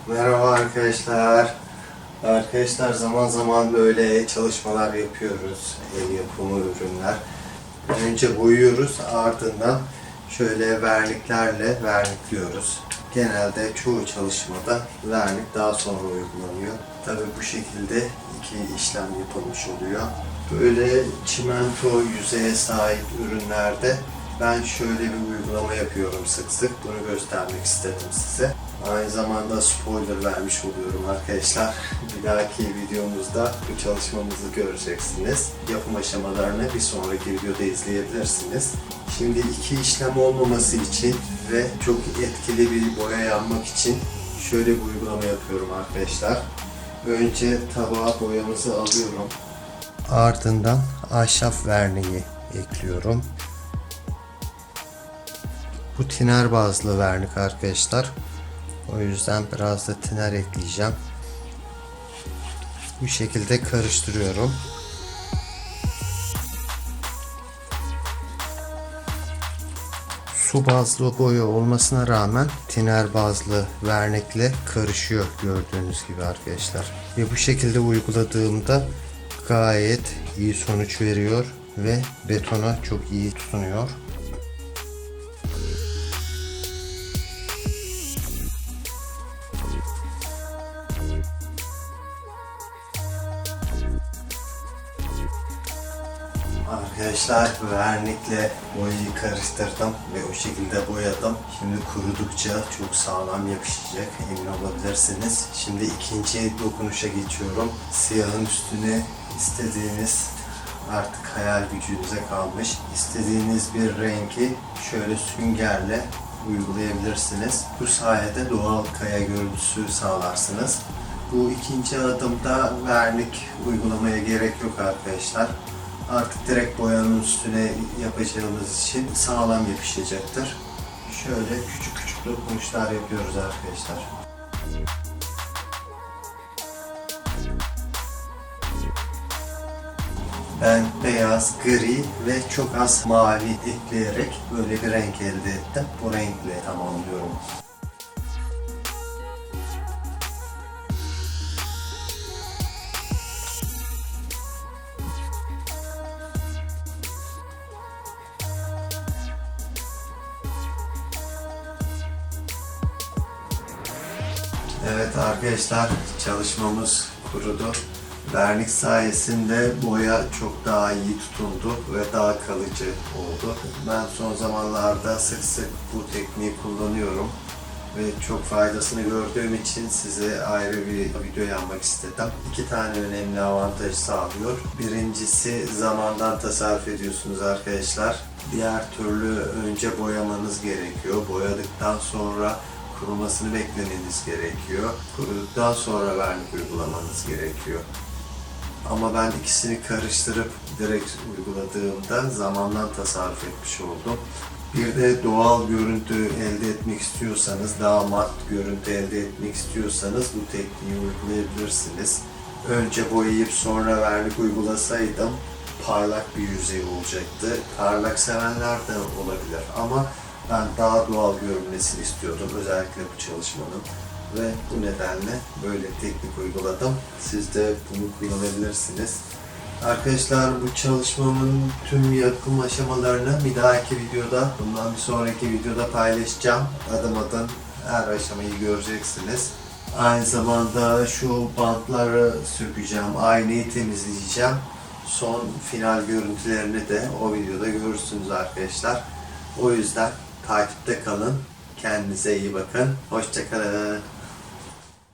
Merhaba arkadaşlar. Arkadaşlar zaman zaman böyle çalışmalar yapıyoruz. El yapımı ürünler. Önce boyuyoruz, ardından şöyle verniklerle vernikliyoruz. Genelde çoğu çalışmada vernik daha sonra uygulanıyor. Tabii bu şekilde iki işlem yapılmış oluyor. Böyle çimento yüzeye sahip ürünlerde ben şöyle bir uygulama yapıyorum sık sık. Bunu göstermek istedim size. Aynı zamanda spoiler vermiş oluyorum arkadaşlar. Bir dahaki videomuzda bu çalışmamızı göreceksiniz. Yapım aşamalarını bir sonraki videoda izleyebilirsiniz. Şimdi iki işlem olmaması için ve çok etkili bir boya yapmak için şöyle bir uygulama yapıyorum arkadaşlar. Önce tabağa boyamızı alıyorum. Ardından ahşap verniği ekliyorum. Bu tiner bazlı vernik arkadaşlar. O yüzden biraz da tiner ekleyeceğim. Bu şekilde karıştırıyorum. Su bazlı boya olmasına rağmen tiner bazlı vernikle karışıyor gördüğünüz gibi arkadaşlar. Ve bu şekilde uyguladığımda gayet iyi sonuç veriyor ve betona çok iyi tutunuyor. Arkadaşlar vernikle boyayı karıştırdım ve o şekilde boyadım. Şimdi kurudukça çok sağlam yapışacak, emin olabilirsiniz. Şimdi ikinci dokunuşa geçiyorum. Siyahın üstüne istediğiniz, artık hayal gücünüze kalmış, İstediğiniz bir rengi şöyle süngerle uygulayabilirsiniz. Bu sayede doğal kaya görüntüsü sağlarsınız. Bu ikinci adımda vernik uygulamaya gerek yok arkadaşlar. Artık direkt boyanın üstüne yapacağımız için sağlam yapışacaktır. Şöyle küçük küçük dokunuşlar yapıyoruz arkadaşlar. Ben beyaz, gri ve çok az mavi ekleyerek böyle bir renk elde ettim. Bu renkle tamamlıyorum. Evet arkadaşlar, çalışmamız kurudu. Vernik sayesinde boya çok daha iyi tutundu ve daha kalıcı oldu. Ben son zamanlarda sık sık bu tekniği kullanıyorum ve çok faydasını gördüğüm için size ayrı bir video yapmak istedim. İki tane önemli avantaj sağlıyor. Birincisi, zamandan tasarruf ediyorsunuz arkadaşlar. Diğer türlü önce boyamanız gerekiyor. Boyadıktan sonra kurumasını beklemeniz gerekiyor. Kuruduktan sonra vernik uygulamanız gerekiyor. Ama ben ikisini karıştırıp direkt uyguladığımda zamandan tasarruf etmiş oldum. Bir de doğal görüntü elde etmek istiyorsanız, daha mat görüntü elde etmek istiyorsanız bu tekniği uygulayabilirsiniz. Önce boyayıp sonra vernik uygulasaydım parlak bir yüzey olacaktı. Parlak sevenler de olabilir ama ben daha doğal görünmesini istiyordum özellikle bu çalışmanın ve bu nedenle böyle teknik uyguladım. Siz de bunu kullanabilirsiniz. Arkadaşlar, bu çalışmamın tüm yapım aşamalarını bir dahaki videoda, bundan bir sonraki videoda paylaşacağım. Adım adım her aşamayı göreceksiniz. Aynı zamanda şu bantları sökeceğim, aynayı temizleyeceğim. Son final görüntülerini de o videoda görürsünüz arkadaşlar. O yüzden takipte kalın. Kendinize iyi bakın. Hoşça kalın.